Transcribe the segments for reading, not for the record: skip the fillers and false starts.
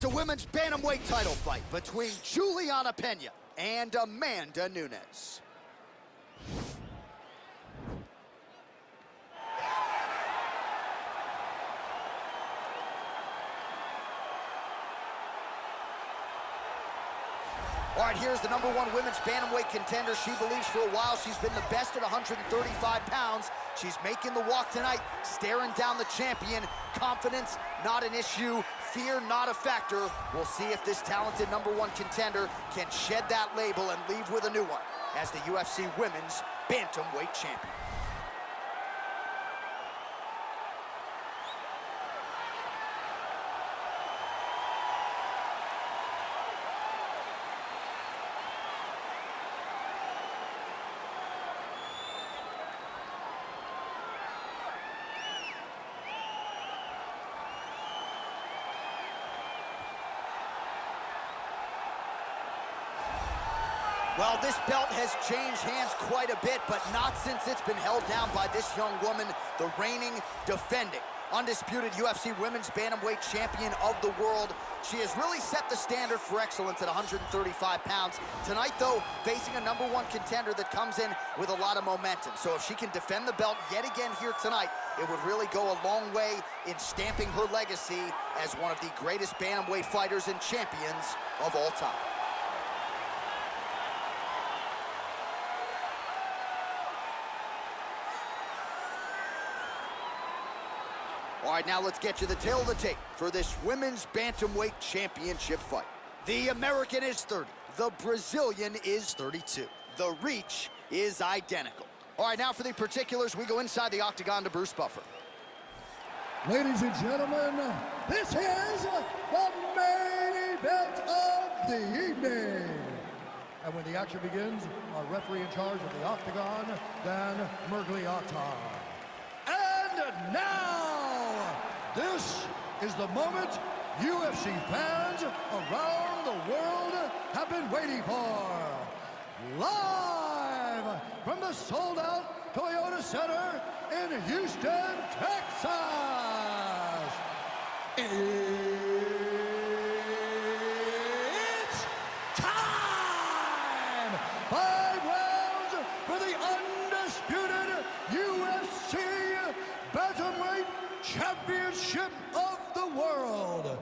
The women's bantamweight title fight between Julianna Pena and Amanda Nunes. All right, here's the #1 women's bantamweight contender. She believes for a while she's been the best at 135 pounds. She's making the walk tonight, staring down the champion. Confidence, not an issue. Fear, not a factor. We'll see if this talented #1 contender can shed that label and leave with a new one as the UFC Women's Bantamweight Champion. Well, this belt has changed hands quite a bit, but not since it's been held down by this young woman, the reigning, defending, undisputed UFC Women's Bantamweight Champion of the world. She has really set the standard for excellence at 135 pounds. Tonight, though, facing a #1 contender that comes in with a lot of momentum. So if she can defend the belt yet again here tonight, it would really go a long way in stamping her legacy as one of the greatest bantamweight fighters and champions of all time. All right, now let's get you the tail of the tape for this Women's Bantamweight Championship fight. The American is 30. The Brazilian is 32. The reach is identical. All right, now for the particulars, we go inside the octagon to Bruce Buffer. Ladies and gentlemen, this is the main event of the evening. And when the action begins, our referee in charge of the octagon, Dan Mergliata. And now, this is the moment UFC fans around the world have been waiting for. Live from the sold-out Toyota Center in Houston, Texas. It's time! 5 rounds for the undisputed UFC Bantamweight Championship of the world.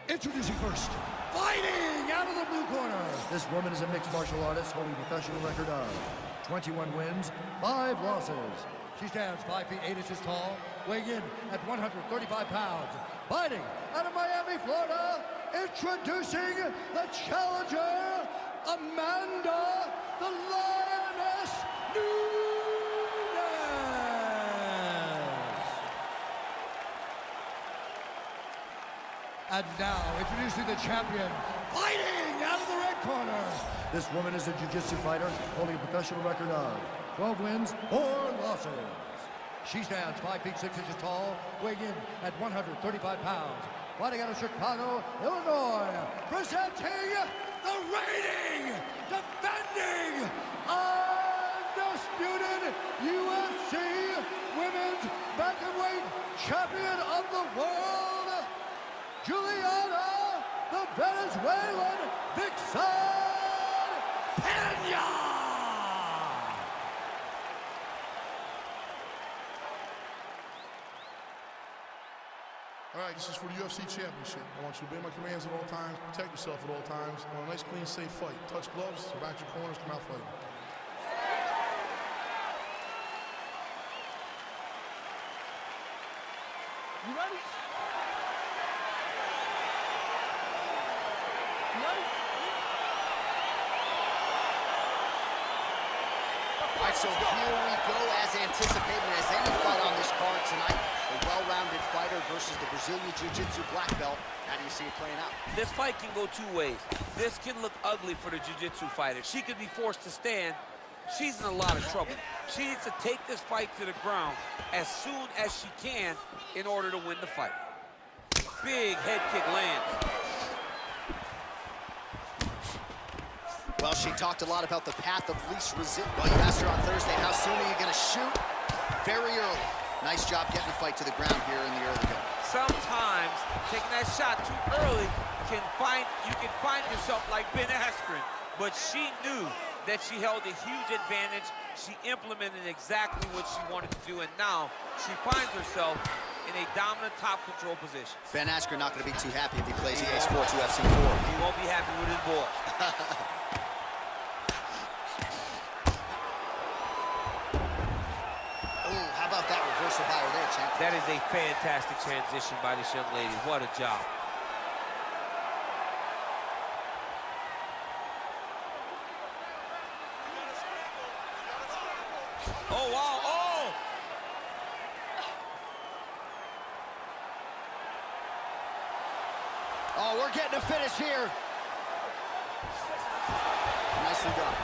Introducing first, fighting out of the blue corner. This woman is a mixed martial artist holding a professional record of 21 wins, 5 losses. She stands 5 feet 8 inches tall, weighing in at 135 pounds. Fighting out of Miami, Florida, introducing the challenger, Amanda the Lioness Nunes. And now, introducing the champion, fighting out of the red corner. This woman is a jiu-jitsu fighter holding a professional record of 12 wins, 4 losses. She stands 5 feet 6 inches tall, weighing in at 135 pounds. Fighting out of Chicago, Illinois, presenting the reigning, defending, undisputed UFC Women's Bantamweight Champion of the world, Julianna, the Venezuelan Vixen Pena! All right, this is for the UFC Championship. I want you to obey my commands at all times, protect yourself at all times. I want a nice, clean, safe fight. Touch gloves, back your corners, come out fighting. You ready? All right, so here we go, as anticipated as any fight on this card tonight. A well-rounded fighter versus the Brazilian Jiu-Jitsu black belt. How do you see it playing out? This fight can go 2 ways. This can look ugly for the Jiu-Jitsu fighter. She could be forced to stand. She's in a lot of trouble. She needs to take this fight to the ground as soon as she can in order to win the fight. Big head kick lands. Well, she talked a lot about the path of least resistance. Well, you asked her on Thursday, how soon are you going to shoot? Very early. Nice job getting the fight to the ground here in the early going. Sometimes taking that shot too early can you can find yourself like Ben Askren, but she knew that she held a huge advantage. She implemented exactly what she wanted to do, and now she finds herself in a dominant top control position. Ben Askren not going to be too happy if he plays EA Sports UFC 4. He won't be happy with his boy. Oh, how about that reversal by her there, champ? That is a fantastic transition by this young lady. What a job. Oh, wow, oh! Oh, we're getting a finish here. Nicely done.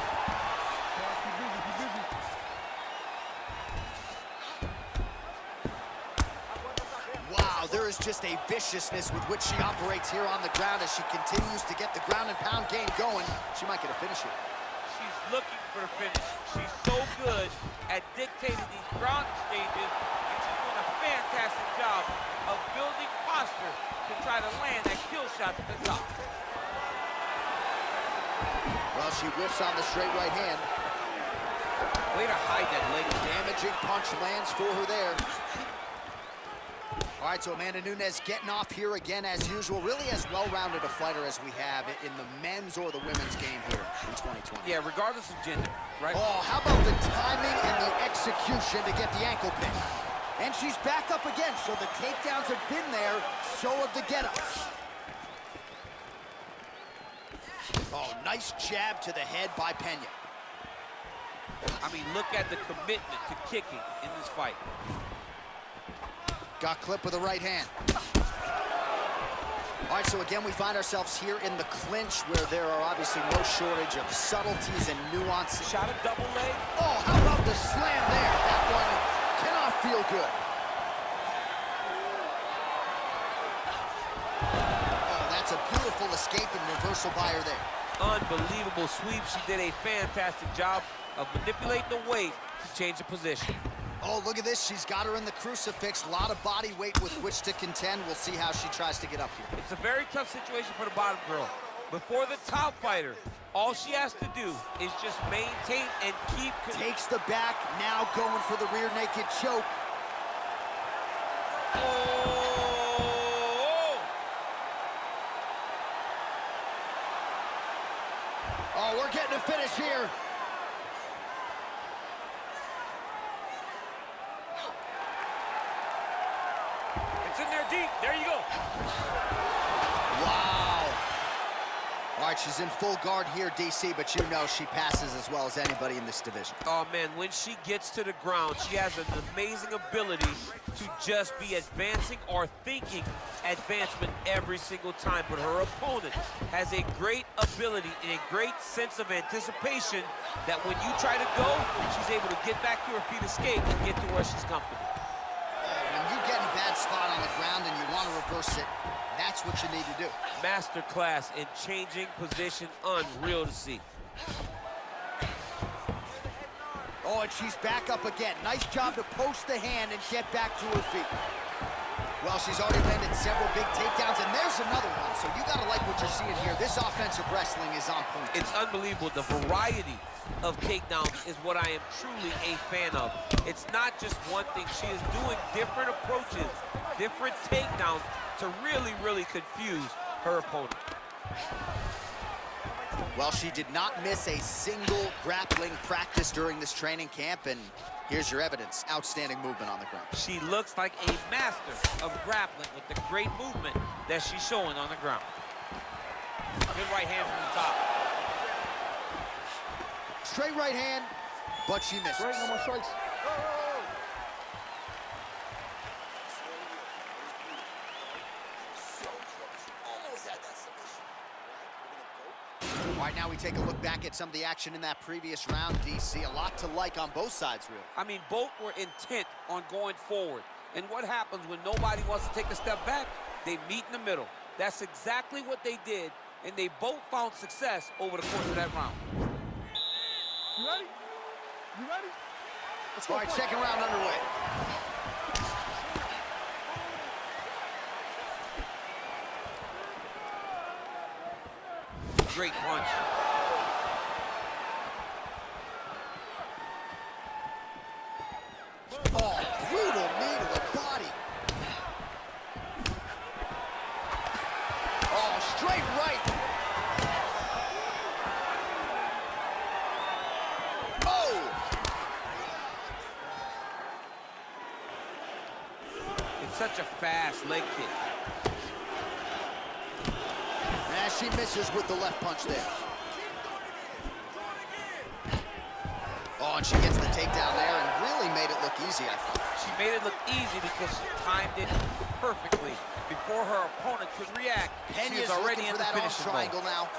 Wow, there is just a viciousness with which she operates here on the ground as she continues to get the ground and pound game going. She might get a finish here. She's looking for the finish. She's so good at dictating these ground exchanges, and she's doing a fantastic job of building posture to try to land that kill shot at the top. Well, she whiffs on the straight right hand. Way to hide that leg. Damaging punch lands for her there. All right, so Amanda Nunes getting off here again as usual. Really as well-rounded a fighter as we have in the men's or the women's game here in 2020. Yeah, regardless of gender, right? Oh, how about the timing and the execution to get the ankle pick? And she's back up again, so the takedowns have been there, so have the get-ups. Oh, nice jab to the head by Pena. I mean, look at the commitment to kicking in this fight. Got clipped with the right hand. All right, so again, we find ourselves here in the clinch where there are obviously no shortage of subtleties and nuances. Shot a double leg. Oh, how about the slam there? That one cannot feel good. Oh, that's a beautiful escape and reversal by her there. Unbelievable sweep. She did a fantastic job of manipulating the weight to change the position. Oh, look at this. She's got her in the crucifix. A lot of body weight with which to contend. We'll see how she tries to get up here. It's a very tough situation for the bottom girl. Before the top fighter, all she has to do is just maintain and keep... Takes the back, now going for the rear naked choke. Oh! Oh, we're getting a finish here. It's in there deep. There you go. Wow. All right, she's in full guard here, DC, but you know she passes as well as anybody in this division. Oh, man, when she gets to the ground, she has an amazing ability to just be advancing or thinking advancement every single time. But her opponent has a great ability and a great sense of anticipation that when you try to go, she's able to get back to her feet, escape, and get to where she's comfortable. When you get in a bad spot on the ground and you want to reverse it, that's what you need to do. Masterclass in changing position, unreal to see. Oh, and she's back up again. Nice job to post the hand and get back to her feet. Well, she's already landed several big takedowns, and there's another one. So you got to like what you're seeing here. This offensive wrestling is on point. It's unbelievable. The variety of takedowns is what I am truly a fan of. It's not just one thing. She is doing different approaches, different takedowns to really, really confuse her opponent. Well, she did not miss a single grappling practice during this training camp, and here's your evidence. Outstanding movement on the ground. She looks like a master of grappling with the great movement that she's showing on the ground. Good right hand from the top. Straight right hand, but she misses. Right, no more strikes. All right, now we take a look back at some of the action in that previous round, DC. A lot to like on both sides, really. I mean, both were intent on going forward. And what happens when nobody wants to take a step back? They meet in the middle. That's exactly what they did, and they both found success over the course of that round. You ready? You ready? Let's go. All right, second round underway. great punch. Oh, brutal knee to the body. Oh, straight right. Oh! It's such a fast leg kick. And she misses with the left punch there. Oh, and she gets the takedown there and really made it look easy, I thought. She made it look easy because she timed it perfectly. Before her opponent could react, she was already in the finishing triangle now.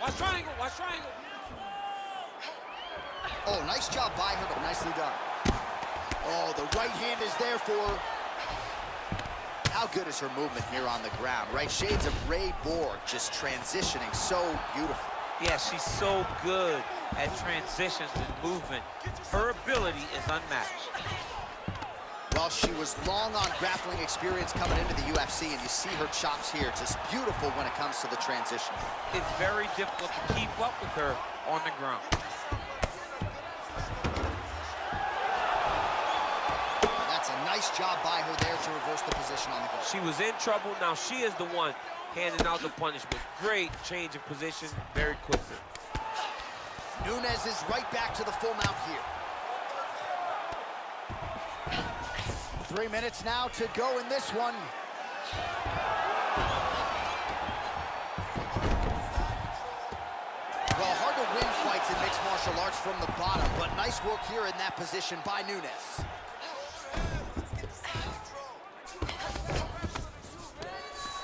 Watch triangle, watch triangle. Oh, nice job by her, but nicely done. Oh, the right hand is there for her. How good is her movement here on the ground, right? Shades of Ray Borg, just transitioning so beautiful. Yeah, she's so good at transitions and movement. Her ability is unmatched. Well, she was long on grappling experience coming into the UFC, and you see her chops here, just beautiful when it comes to the transition. It's very difficult to keep up with her on the ground. Nice job by her there to reverse the position on the ground. She was in trouble. Now she is the one handing out the punishment. Great change of position very quickly. Nunes is right back to the full mount here. 3 minutes now to go in this one. Well, hard to win fights in mixed martial arts from the bottom, but nice work here in that position by Nunes.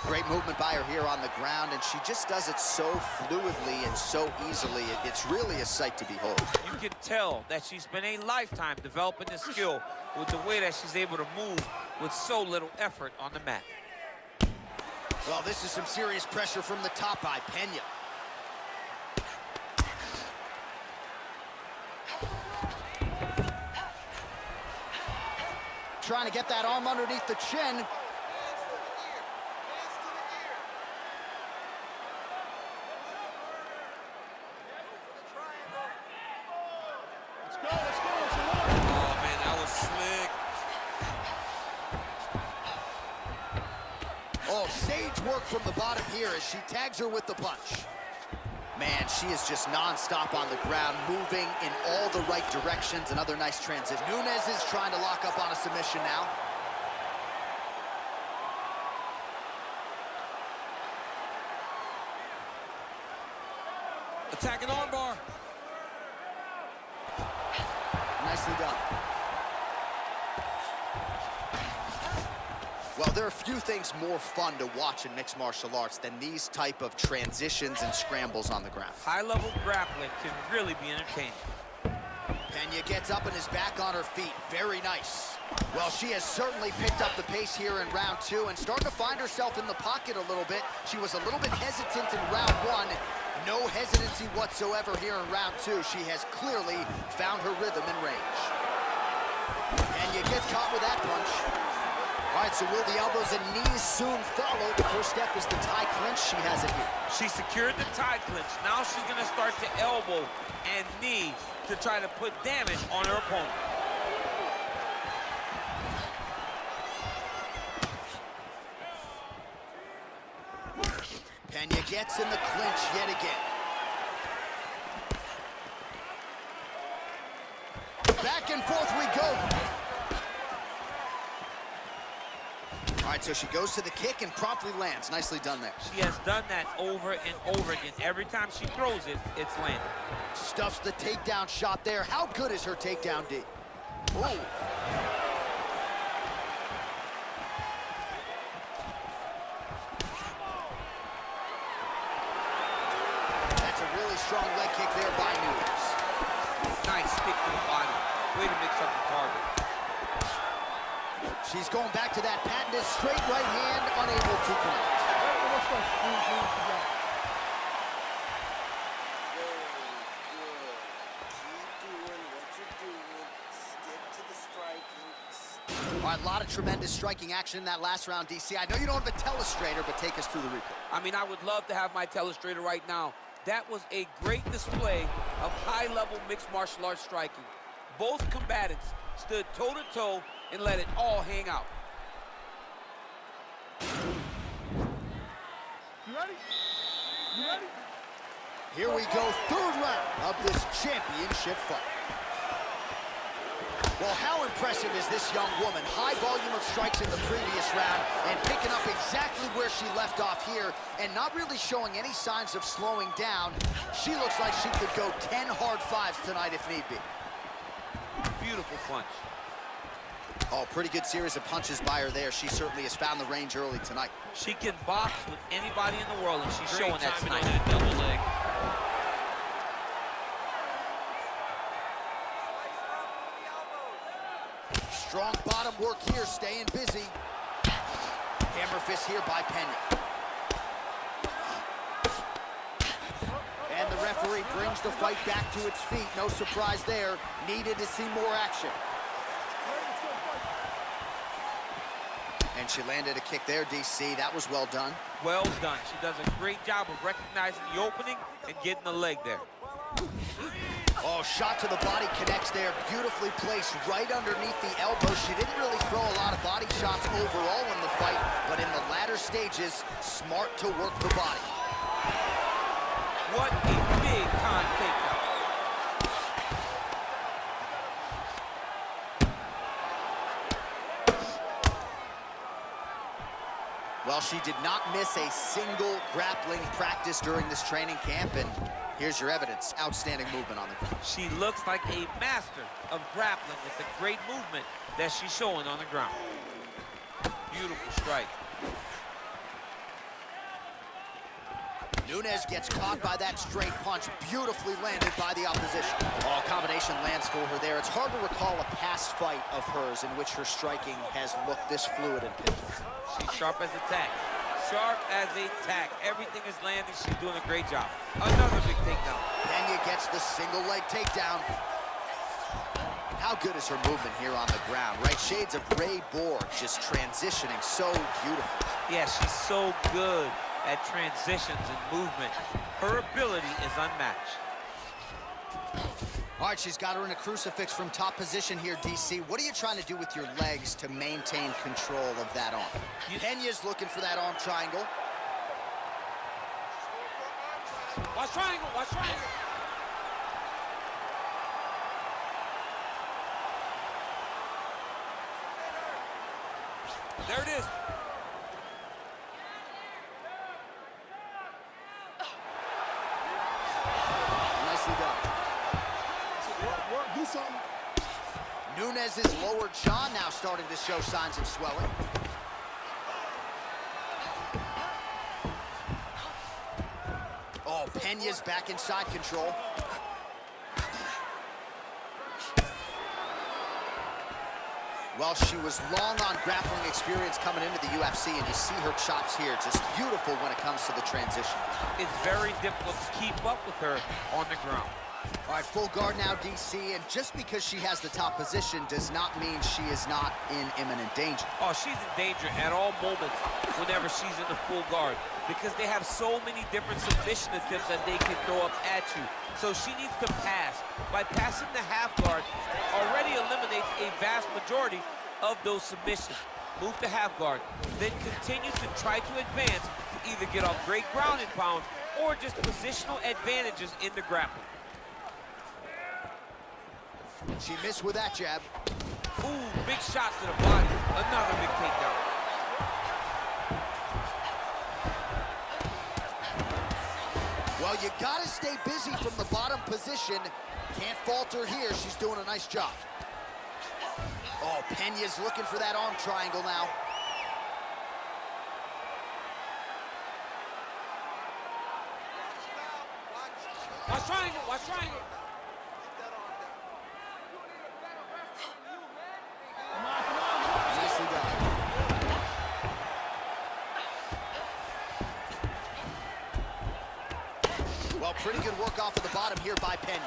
Great movement by her here on the ground, and she just does it so fluidly and so easily. It's really a sight to behold. You can tell that she's spent a lifetime developing this skill with the way that she's able to move with so little effort on the mat. Well, this is some serious pressure from the top by Pena. Trying to get that arm underneath the chin. Work from the bottom here as she tags her with the punch. Man, she is just non-stop on the ground, moving in all the right directions. Another nice transition. Nunes is trying to lock up on a submission now. Attacking armbar. Nicely done. Well, there are few things more fun to watch in mixed martial arts than these type of transitions and scrambles on the ground. High-level grappling can really be entertaining. Pena gets up and is back on her feet. Very nice. Well, she has certainly picked up the pace here in round 2 and starting to find herself in the pocket a little bit. She was a little bit hesitant in round 1. No hesitancy whatsoever here in round 2. She has clearly found her rhythm and range. Pena gets caught with that punch. All right, so will the elbows and knees soon follow? The first step is the tie clinch. She has it here. She secured the tie clinch. Now she's going to start to elbow and knee to try to put damage on her opponent. Pena gets in the clinch yet again. Back and forth we go. All right, so she goes to the kick and promptly lands. Nicely done there. She has done that over and over again. Every time she throws it, it's landed. Stuffs the takedown shot there. How good is her takedown D? Ooh. That's a really strong leg kick there by Nunes. Nice kick to the body. Way to mix up the target. She's going back to that patented straight right hand, unable to connect. All right, a lot of tremendous striking action in that last round, DC. I know you don't have a telestrator, but take us through the replay. I mean, I would love to have my telestrator right now. That was a great display of high-level mixed martial arts striking. Both combatants stood toe-to-toe and let it all hang out. You ready? You ready? Here we go, third round of this championship fight. Well, how impressive is this young woman? High volume of strikes in the previous round and picking up exactly where she left off here and not really showing any signs of slowing down. She looks like she could go 10 hard fives tonight if need be. Beautiful punch. Oh, pretty good series of punches by her there. She certainly has found the range early tonight. She can box with anybody in the world, and she's showing that tonight. On that double leg. Strong bottom work here, staying busy. Hammer fist here by Pena. And the referee brings the fight back to its feet. No surprise there. Needed to see more action. And she landed a kick there, DC. That was well done. Well done. She does a great job of recognizing the opening and getting the leg there. Oh, shot to the body connects there. Beautifully placed right underneath the elbow. She didn't really throw a lot of body shots overall in the fight, but in the latter stages, smart to work the body. What a big-time takedown. Well, she did not miss a single grappling practice during this training camp, and here's your evidence. Outstanding movement on the ground. She looks like a master of grappling with the great movement that she's showing on the ground. Beautiful strike. Nunes gets caught by that straight punch, beautifully landed by the opposition. Oh, combination lands for her there. It's hard to recall a past fight of hers in which her striking has looked this fluid and pivotal. She's sharp as a tack. Sharp as a tack. Everything is landing. She's doing a great job. Another big takedown. Pena gets the single leg takedown. How good is her movement here on the ground, right? Shades of Ray Borg, just transitioning so beautiful. Yeah, she's so good at transitions and movement. Her ability is unmatched. All right, she's got her in a crucifix from top position here, DC. What are you trying to do with your legs to maintain control of that arm? Pena's looking for that arm triangle. Watch triangle, watch triangle. There it is. Nicely done. Do something. Nunes' lower jaw now starting to show signs of swelling. Oh, Pena's back in side control. Well, she was long on grappling experience coming into the UFC, and you see her chops here, just beautiful when it comes to the transition. It's very difficult to keep up with her on the ground. All right, full guard now, DC, and just because she has the top position does not mean she is not in imminent danger. Oh, she's in danger at all moments whenever she's in the full guard because they have so many different submission attempts that they can throw up at you. So she needs to pass. By passing the half guard, already eliminates a vast majority of those submissions. Move to half guard, then continue to try to advance to either get off great ground and pound or just positional advantages in the grappling. She missed with that jab. Ooh, big shot to the body. Another big takedown. Well, you gotta stay busy from the bottom position. Can't falter here. She's doing a nice job. Oh, Pena's looking for that arm triangle now. Watch triangle, watch triangle. Nicely done. Well, pretty good work off of the bottom here by Pena.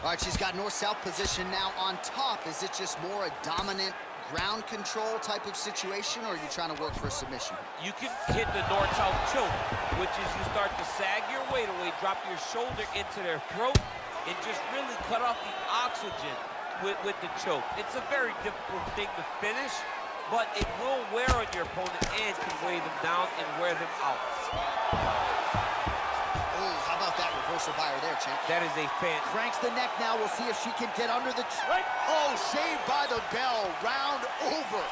All right, she's got north-south position now on top. Is it just more a dominant ground control type of situation, or are you trying to work for a submission? You can hit the north-south choke, which is you start to sag your weight away, drop your shoulder into their throat, and just really cut off the oxygen with the choke. It's a very difficult thing to finish, but it will wear on your opponent and can weigh them down and wear them out. Oh, how about that reversal by her there, champ? That is a fan. Cranks the neck now. We'll see if she can get under the... Oh, saved by the bell. Round over.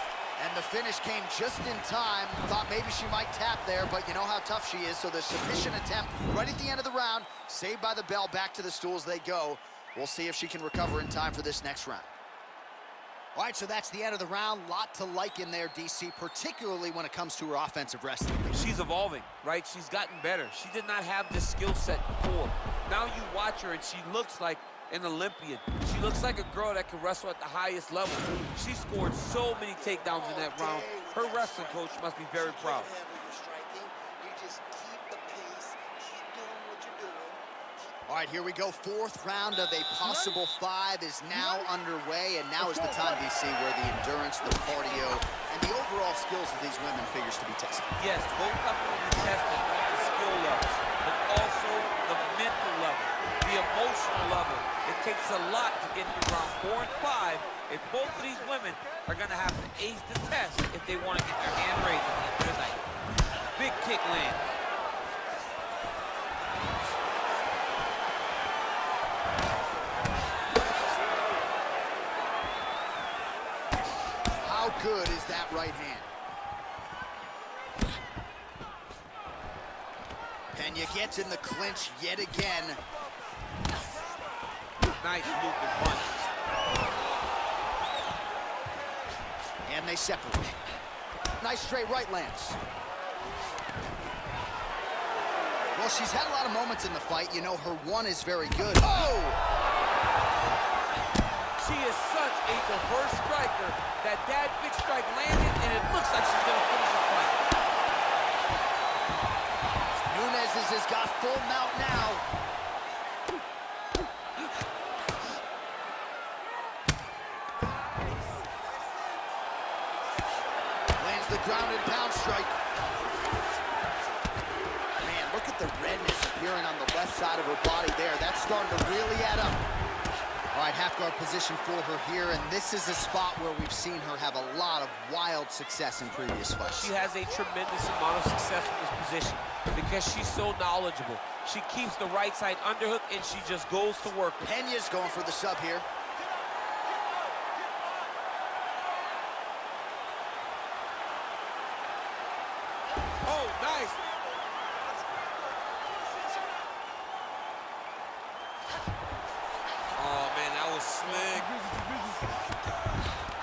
And the finish came just in time. Thought maybe she might tap there, but you know how tough she is. So the submission attempt right at the end of the round. Saved by the bell. Back to the stools they go. We'll see if she can recover in time for this next round. All right, so that's the end of the round. Lot to like in there, DC, particularly when it comes to her offensive wrestling. She's evolving, right? She's gotten better. She did not have this skill set before. Now you watch her, and she looks like an Olympian. She looks like a girl that can wrestle at the highest level. She scored so many takedowns in that round. Her wrestling coach must be very proud. All right, here we go. Fourth round of a possible 5 is now underway, and now is the time, DC, where the endurance, the cardio, and the overall skills of these women figures to be tested. Yes, both are going to be tested on the skill levels, but also the mental level, the emotional level. It takes a lot to get through round 4 and 5. If both of these women are going to have to ace the test if they want to get their hand raised at the end of the night. Big kick land. How good is that right hand? Pena gets in the clinch yet again. Nice looping punch. And they separate. Nice straight right lands. Well, she's had a lot of moments in the fight. You know, her one is very good. Oh! She is such a diverse striker that big strike landed, and it looks like she's going to finish the fight. Nunes has got full mount now. Lands the ground and pound strike. Man, look at the redness appearing on the left side of her body there. That's starting to really add up. All right, half guard position for her here, and this is a spot where we've seen her have a lot of wild success in previous fights. She has a tremendous amount of success in this position because she's so knowledgeable. She keeps the right side underhook, and she just goes to work. Pena's going for the sub here. Oh, nice. Oh, man, that was slick.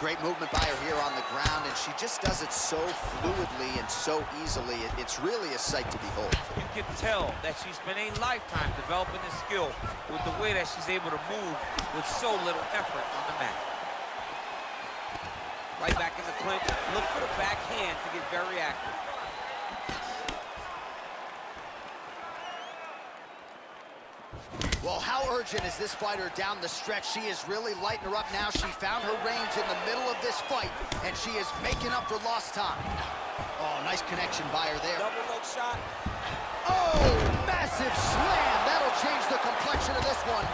Great movement by her here on the ground, and she just does it so fluidly and so easily. It's really a sight to behold. You can tell that she's spent a lifetime developing this skill with the way that she's able to move with so little effort on the mat. Right back in the clinch. Look for the backhand to get very active. Well, how urgent is this fighter down the stretch? She is really lighting her up now. She found her range in the middle of this fight, and she is making up for lost time. Oh, nice connection by her there. Double leg shot. Oh, massive slam. That'll change the complexion of this one.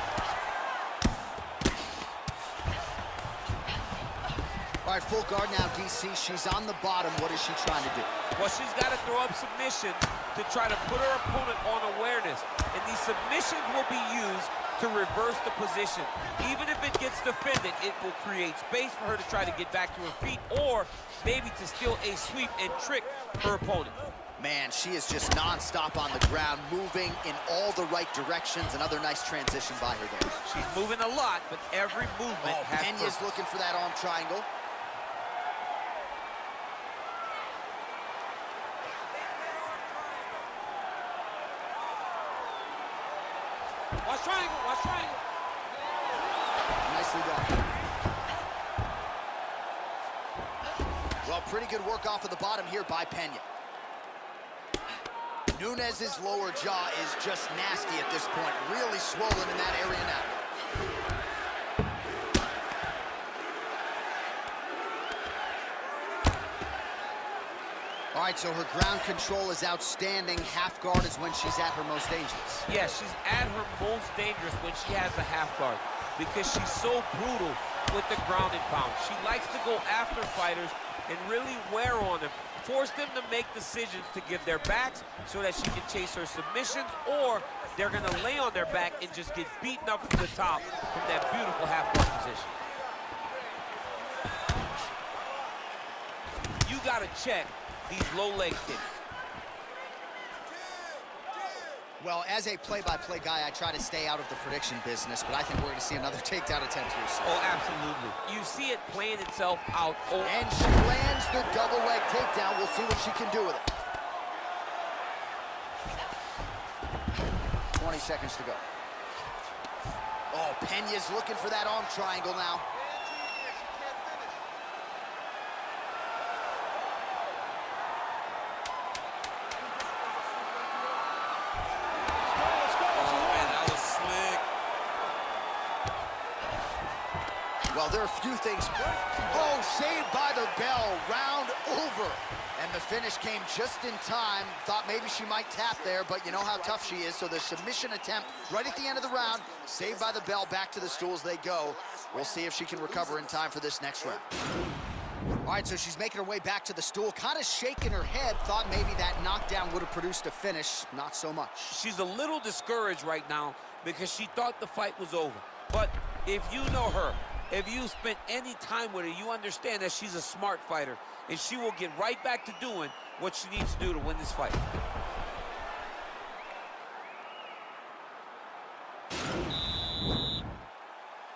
All right, full guard now, DC. She's on the bottom. What is she trying to do? Well, she's got to throw up submission to try to put her opponent on awareness. And these submissions will be used to reverse the position. Even if it gets defended, it will create space for her to try to get back to her feet or maybe to steal a sweep and trick her opponent. Man, she is just nonstop on the ground, moving in all the right directions. Another nice transition by her there. She's moving a lot, but every movement has Pena's purpose. looking for that arm triangle. Watch triangle, watch triangle. Nicely done. Well, pretty good work off of the bottom here by Pena. Nunes' lower jaw is just nasty at this point. Really swollen in that area now. right, so her ground control is outstanding. Half guard is when she's at her most dangerous. Yeah, she's at her most dangerous when she has a half guard because she's so brutal with the ground and pound. She likes to go after fighters and really wear on them, force them to make decisions to give their backs so that she can chase her submissions, or they're gonna lay on their back and just get beaten up from the top from that beautiful half guard position. You gotta check these low leg kicks. Well, as a play-by-play guy, I try to stay out of the prediction business, but I think we're going to see another takedown attempt here soon. Oh, absolutely. You see it playing itself out. Oh. And she lands the double leg takedown. We'll see what she can do with it. 20 seconds to go. Oh, Pena's looking for that arm triangle now. Well, there are a few things. Oh, saved by the bell, round over. And the finish came just in time. Thought maybe she might tap there, but you know how tough she is. So the submission attempt right at the end of the round, saved by the bell, back to the stools they go. We'll see if she can recover in time for this next round. All right, so she's making her way back to the stool, kind of shaking her head. Thought maybe that knockdown would have produced a finish. Not so much. She's a little discouraged right now because she thought the fight was over. But if you know her, if you spent any time with her, you understand that she's a smart fighter, and she will get right back to doing what she needs to do to win this fight.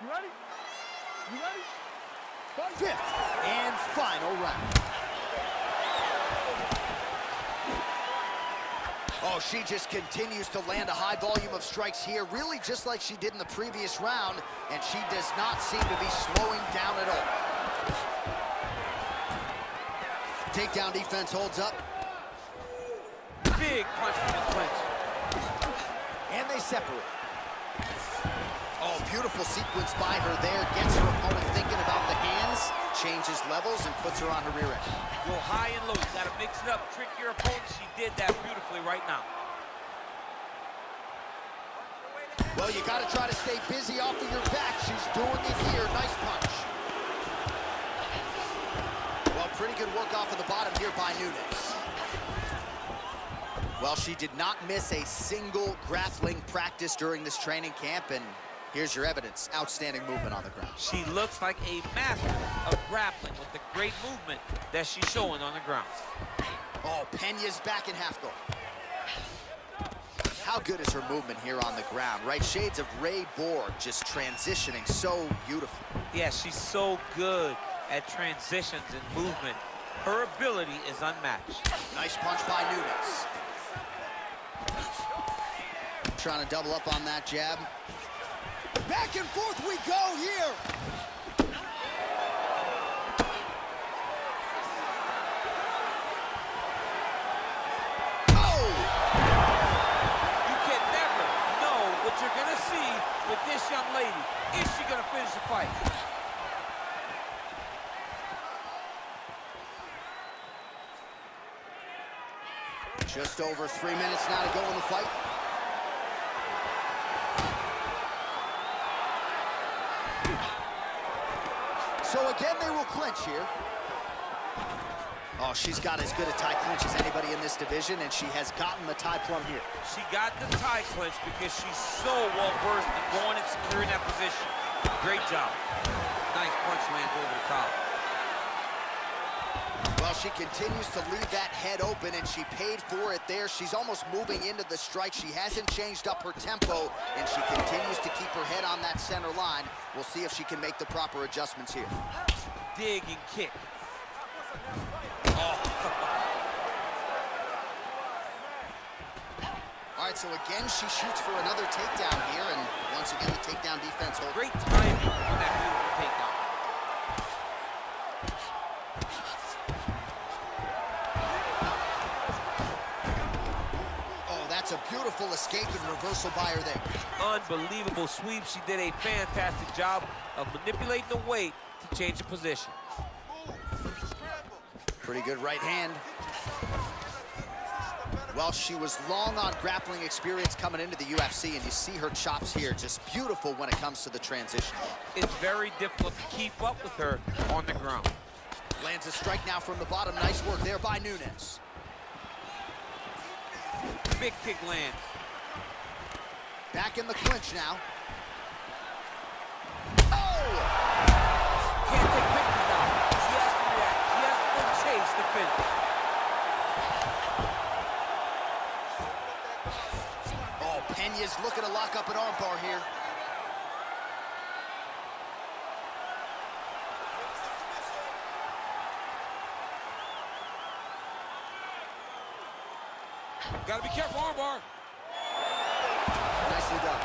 You ready? You ready? Fifth and final round. Oh, she just continues to land a high volume of strikes here, really just like she did in the previous round, and she does not seem to be slowing down at all. Takedown defense holds up. Big punch from the clinch. And they separate. Oh, beautiful sequence by her there. Gets her opponent thinking about the hands, changes levels, and puts her on her rear end. Go high and low. You got to mix it up, trick your opponent. She did that beautifully right now. Well, you got to try to stay busy off of your back. She's doing it here. Nice punch. Well, pretty good work off of the bottom here by Nunes. Well, she did not miss a single grappling practice during this training camp, and here's your evidence. Outstanding movement on the ground. She looks like a master of grappling with the great movement that she's showing on the ground. Oh, Pena's back in half guard. How good is her movement here on the ground, right? Shades of Ray Borg, just transitioning so beautiful. Yeah, she's so good at transitions and movement. Her ability is unmatched. Nice punch by Nunes. Trying to double up on that jab. Back and forth we go here. Oh! You can never know what you're gonna see with this young lady. Is she gonna finish the fight? Just over 3 minutes now to go in the fight. So again, they will clinch here. Oh, she's got as good a tie clinch as anybody in this division, and she has gotten the tie plum here. She got the tie clinch because she's so well-versed in going and securing that position. Great job. Nice punch lands over the top. Well, she continues to leave that head open, and she paid for it there. She's almost moving into the strike. She hasn't changed up her tempo, and she continues to keep her head on that center line. We'll see if she can make the proper adjustments here. Dig and kick. All right, so again, she shoots for another takedown here, and once again, the takedown defense holds. Great timing on that beautiful takedown. Oh, that's a beautiful escape and reversal by her there. Unbelievable sweep. She did a fantastic job of manipulating the weight to change the position. Pretty good right hand. Well, she was long on grappling experience coming into the UFC, and you see her chops here, just beautiful when it comes to the transition. It's very difficult to keep up with her on the ground. Lands a strike now from the bottom. Nice work there by Nunes. Big kick lands. Back in the clinch now. Oh! Can't take pictures now. She has to react. She has to go chase the finish. Oh, Pena's looking to lock up an armbar here. Gotta be careful, armbar. Nicely done.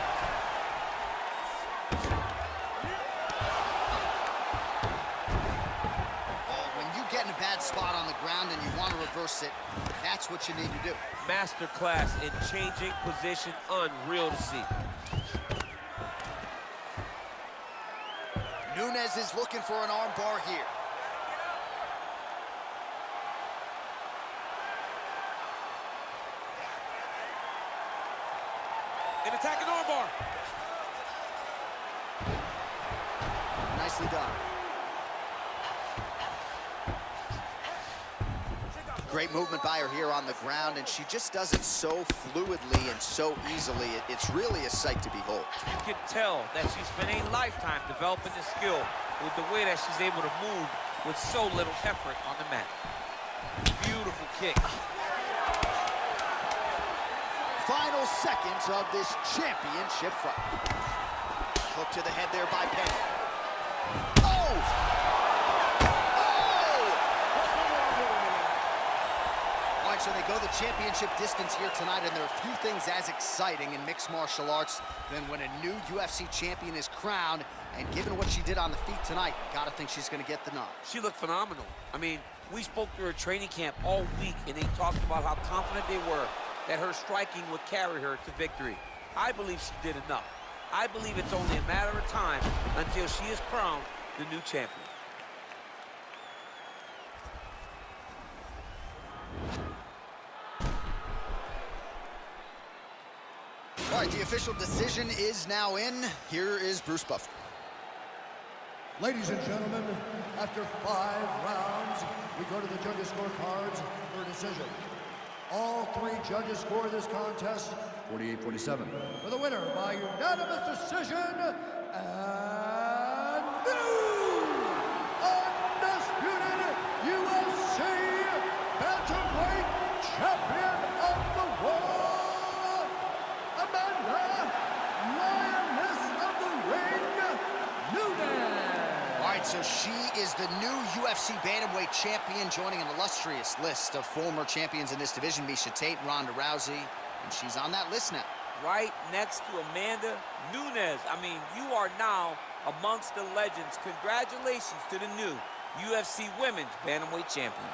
When you get in a bad spot on the ground and you want to reverse it, that's what you need to do. Masterclass in changing position, unreal to see. Nunes is looking for an armbar here. An attacking armbar. Nicely done. Great movement by her here on the ground, and she just does it so fluidly and so easily. It's really a sight to behold. You can tell that she's spent a lifetime developing the skill with the way that she's able to move with so little effort on the mat. Beautiful kick. Final seconds of this championship fight. Hook to the head there by Pena. Oh! Oh! All right, so they go the championship distance here tonight, and there are few things as exciting in mixed martial arts than when a new UFC champion is crowned, and given what she did on the feet tonight, gotta think she's gonna get the nod. She looked phenomenal. I mean, we spoke to her training camp all week, and they talked about how confident they were that her striking would carry her to victory. I believe she did enough. I believe it's only a matter of time until she is crowned the new champion. All right, the official decision is now in. Here is Bruce Buffer. Ladies and gentlemen, after 5 rounds, we go to the judges' scorecards for a decision. All 3 judges score this contest 48-47. For the winner by unanimous decision, and new undisputed UFC Bantamweight Champion of the World, Amanda Lioness of the Ring, Nunes. All right, so she is the new UFC Bantamweight champion, joining an illustrious list of former champions in this division, Miesha Tate, Ronda Rousey, and she's on that list now. Right next to Amanda Nunes. I mean, you are now amongst the legends. Congratulations to the new UFC Women's Bantamweight Champion.